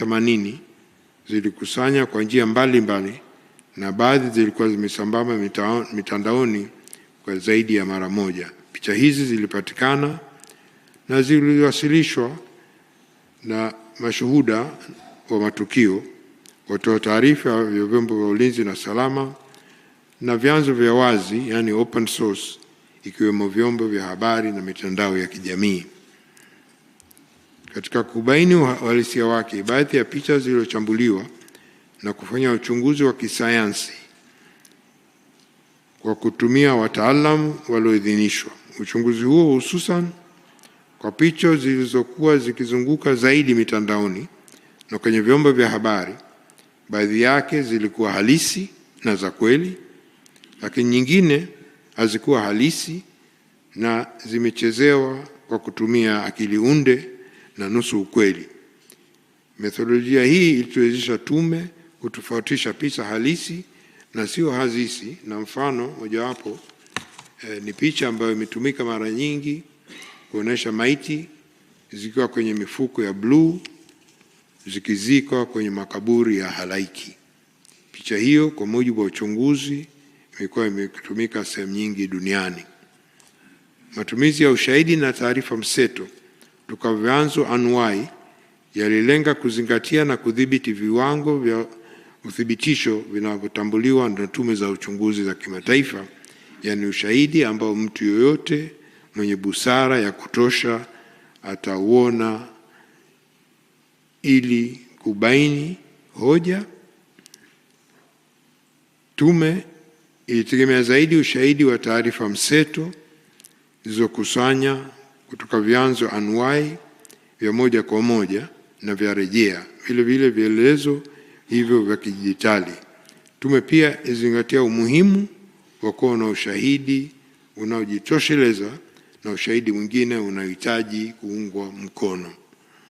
80 zilikusanya kwa njia mbalimbali na baadhi zilikuwa zimesambamba mitandaoni kwa zaidi ya mara moja. Picha hizi zilipatikana na ziliwasilishwa na mashuhuda wa matukio, watoa taarifa vya vyombo vya ulinzi na salama na vyanzo vya wazi, yani open source, ikiwemo vyombo vya habari na mitandao ya kijamii. Katika kubaini uhalisia wake, baadhi ya picha zilizochambuliwa na kufanya uchunguzi wa kisayansi kwa kutumia wataalamu walioidhinishwa. Uchunguzi huo hususan kwa picha zilizokuwa zikizunguka zaidi mitandaoni na kwenye vyombo vya habari, baadhi yake zilikuwa halisi na za kweli, lakini nyingine hazikuwa halisi na zimechezewa kwa kutumia akili unde na nusu ukweli. Methodolojia hii ilituwezesha tume kutofautisha picha halisi na sio halisi, na mfano mojawapo ni picha ambayo imetumika mara nyingi kuonesha maiti zikiwa kwenye mifuko ya bluu zikizikwa kwenye makaburi ya halaiki. Picha hiyo kwa mujibu wa uchunguzi imekuwa imetumika sehemu nyingi duniani. Matumizi ya ushahidi na taarifa mseto kutoka vyanzo anuwai yalilenga kuzingatia na kudhibiti viwango vya uthibitisho vinavyotambuliwa na tume za uchunguzi za kimataifa, yani ushahidi ambao mtu yoyote mwenye busara ya kutosha atauona ili kubaini hoja. Tume ilitegemea zaidi ushahidi wa taarifa mseto zilizokusanya kutoka vyanzo anuwai vya moja kwa moja na vya rejea, vile vile vielelezo hivyo vya kidijitali. Tume pia izingatia umuhimu wa kuwa na ushahidi unaojitosheleza na ushahidi mwingine unahitaji kuungwa mkono.